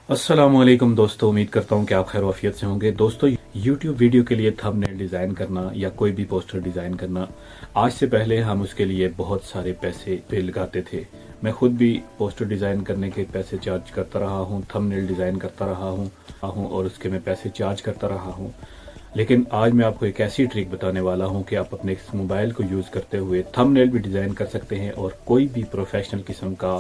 अस्सलामुअलैकुम दोस्तों, उम्मीद करता हूँ कि आप खैर वाफियत से होंगे। दोस्तों, YouTube वीडियो के लिए थंबनेल डिज़ाइन करना या कोई भी पोस्टर डिज़ाइन करना, आज से पहले हम उसके लिए बहुत सारे पैसे पे लगाते थे। मैं खुद भी पोस्टर डिज़ाइन करने के पैसे चार्ज करता रहा हूँ, थंबनेल डिज़ाइन करता रहा हूँ और उसके मैं पैसे चार्ज करता रहा हूँ। लेकिन आज मैं आपको एक ऐसी ट्रिक बताने वाला हूँ कि आप अपने इस मोबाइल को यूज़ करते हुए थंबनेल भी डिज़ाइन कर सकते हैं और कोई भी प्रोफेशनल किस्म का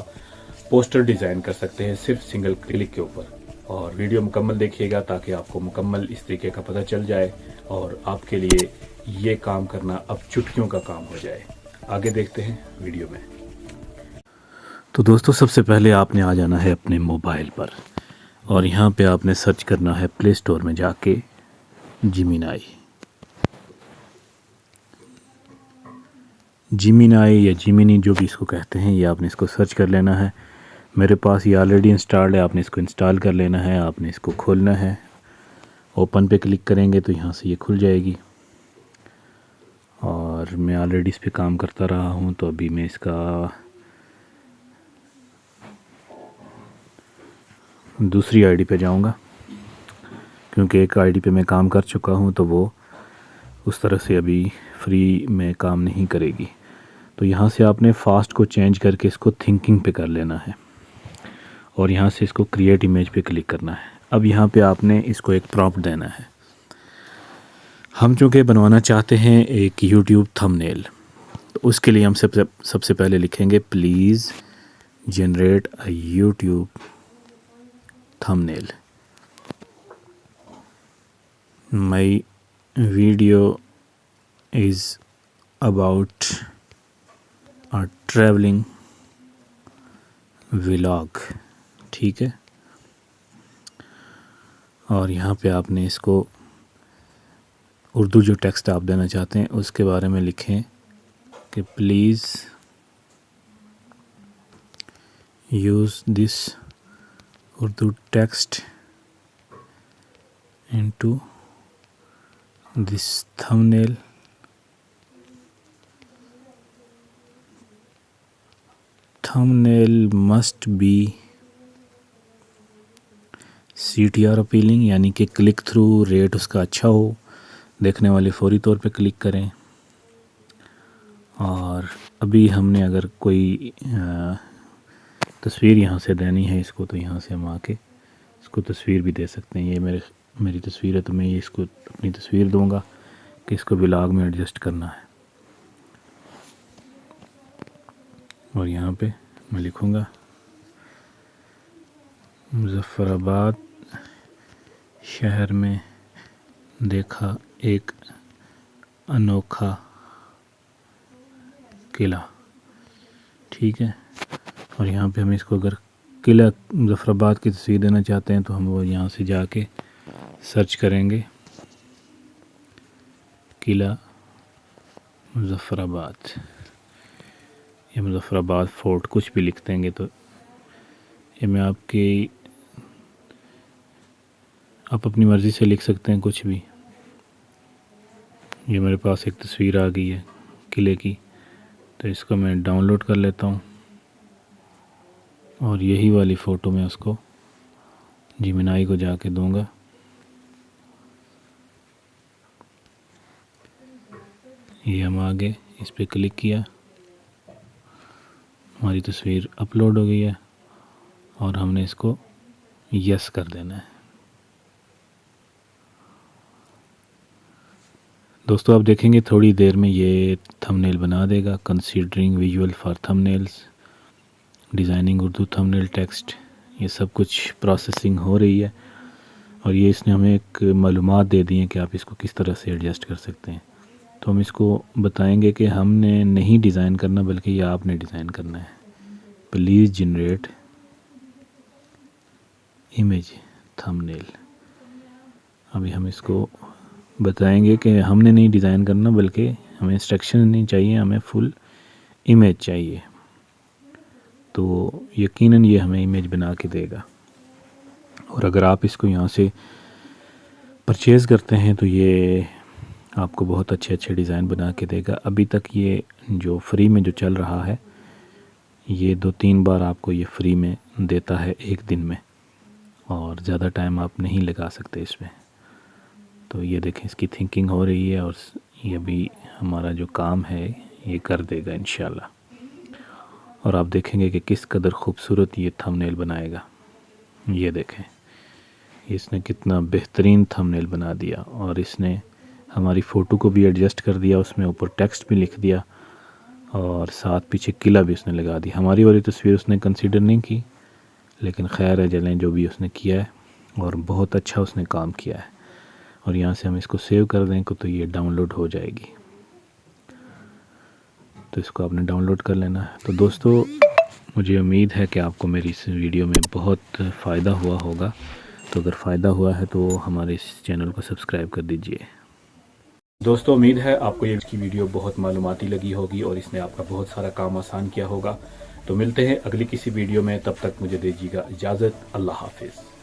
पोस्टर डिज़ाइन कर सकते हैं सिर्फ सिंगल क्लिक के ऊपर। और वीडियो मुकम्मल देखिएगा ताकि आपको मुकम्मल इस तरीके का पता चल जाए और आपके लिए ये काम करना अब चुटकियों का काम हो जाए। आगे देखते हैं वीडियो में। तो दोस्तों, सबसे पहले आपने आ जाना है अपने मोबाइल पर और यहाँ पे आपने सर्च करना है प्ले स्टोर में जाके जिमिनाई या जिमिनी, जो भी इसको कहते हैं, ये आपने इसको सर्च कर लेना है। मेरे पास ये ऑलरेडी इंस्टॉल्ड है, आपने इसको इंस्टॉल कर लेना है। आपने इसको खोलना है, ओपन पे क्लिक करेंगे तो यहाँ से ये खुल जाएगी। और मैं ऑलरेडी इस पे काम करता रहा हूँ, तो अभी मैं इसका दूसरी आईडी पे जाऊँगा क्योंकि एक आईडी पे मैं काम कर चुका हूँ, तो वो उस तरह से अभी फ्री में काम नहीं करेगी। तो यहाँ से आपने फास्ट को चेंज करके इसको थिंकिंग पे कर लेना है और यहाँ से इसको क्रिएट इमेज पे क्लिक करना है। अब यहाँ पे आपने इसको एक प्रॉम्प्ट देना है। हम चूँकि बनवाना चाहते हैं एक YouTube थंबनेल, तो उसके लिए हम सबसे पहले लिखेंगे please generate a YouTube thumbnail. My video is about a travelling vlog, ठीक है। और यहाँ पे आपने इसको उर्दू जो टेक्स्ट आप देना चाहते हैं उसके बारे में लिखें कि please use this Urdu text into this thumbnail must be CTR appealing, यानी कि क्लिक थ्रू रेट उसका अच्छा हो, देखने वाले फौरी तौर पे क्लिक करें। और अभी हमने अगर कोई तस्वीर यहाँ से देनी है इसको, तो यहाँ से हम आके इसको तस्वीर भी दे सकते हैं। ये मेरी तस्वीर है, तो मैं ये इसको अपनी तस्वीर दूंगा कि इसको व्लॉग में एडजस्ट करना है। और यहाँ पे मैं लिखूँगा मुज़फ़्फ़राबाद शहर में देखा एक अनोखा किला, ठीक है। और यहाँ पे हम इसको अगर किला मुज़फ़्फ़राबाद की तस्वीर देना चाहते हैं तो हम वो यहाँ से जाके सर्च करेंगे किला मुज़फ़्फ़राबाद या मुज़फ़्फ़राबाद फोर्ट, कुछ भी लिख देंगे तो ये मैं आप अपनी मर्ज़ी से लिख सकते हैं कुछ भी। ये मेरे पास एक तस्वीर आ गई है किले की, तो इसको मैं डाउनलोड कर लेता हूँ और यही वाली फ़ोटो मैं उसको जिमिनाई को जाके दूंगा। ये हम आगे इस पे क्लिक किया, हमारी तस्वीर अपलोड हो गई है और हमने इसको यस कर देना है। दोस्तों, आप देखेंगे थोड़ी देर में ये थंबनेल बना देगा। Considering visual for thumbnails, designing Urdu thumbnail text, ये सब कुछ प्रोसेसिंग हो रही है और ये इसने हमें एक मालूमात दे दी है कि आप इसको किस तरह से एडजस्ट कर सकते हैं। तो हम इसको बताएंगे कि हमने नहीं डिज़ाइन करना बल्कि ये आपने डिज़ाइन करना है। Please generate image thumbnail. अभी हम इसको बताएंगे कि हमने नहीं डिज़ाइन करना बल्कि हमें इंस्ट्रक्शन नहीं चाहिए, हमें फुल इमेज चाहिए। तो यकीनन ये हमें इमेज बना के देगा। और अगर आप इसको यहाँ से परचेज़ करते हैं तो ये आपको बहुत अच्छे डिज़ाइन बना के देगा। अभी तक ये जो फ्री में जो चल रहा है, ये 2-3 बार आपको ये फ्री में देता है एक दिन में। और और ज़्यादा टाइम आप नहीं लगा सकते इसमें। तो ये देखें, इसकी थिंकिंग हो रही है और ये भी हमारा जो काम है ये कर देगा इंशाल्लाह। और आप देखेंगे कि किस कदर खूबसूरत ये थंबनेल बनाएगा। ये देखें, इसने कितना बेहतरीन थंबनेल बना दिया और इसने हमारी फ़ोटो को भी एडजस्ट कर दिया, उसमें ऊपर टेक्स्ट भी लिख दिया और साथ पीछे किला भी उसने लगा दी। हमारी वाली तस्वीर उसने कंसीडर नहीं की, लेकिन खैर है, जलें जो भी उसने किया है और बहुत अच्छा उसने काम किया है। और यहाँ से हम इसको सेव कर दें तो ये डाउनलोड हो जाएगी, तो इसको आपने डाउनलोड कर लेना है। तो दोस्तों, मुझे उम्मीद है कि आपको मेरी इस वीडियो में बहुत फ़ायदा हुआ होगा। तो अगर फ़ायदा हुआ है तो हमारे इस चैनल को सब्सक्राइब कर दीजिए। दोस्तों, उम्मीद है आपको ये की वीडियो बहुत मालूमाती लगी होगी और इसने आपका बहुत सारा काम आसान किया होगा। तो मिलते हैं अगली किसी वीडियो में, तब तक मुझे दीजिएगा इजाज़त। अल्लाह हाफिज़।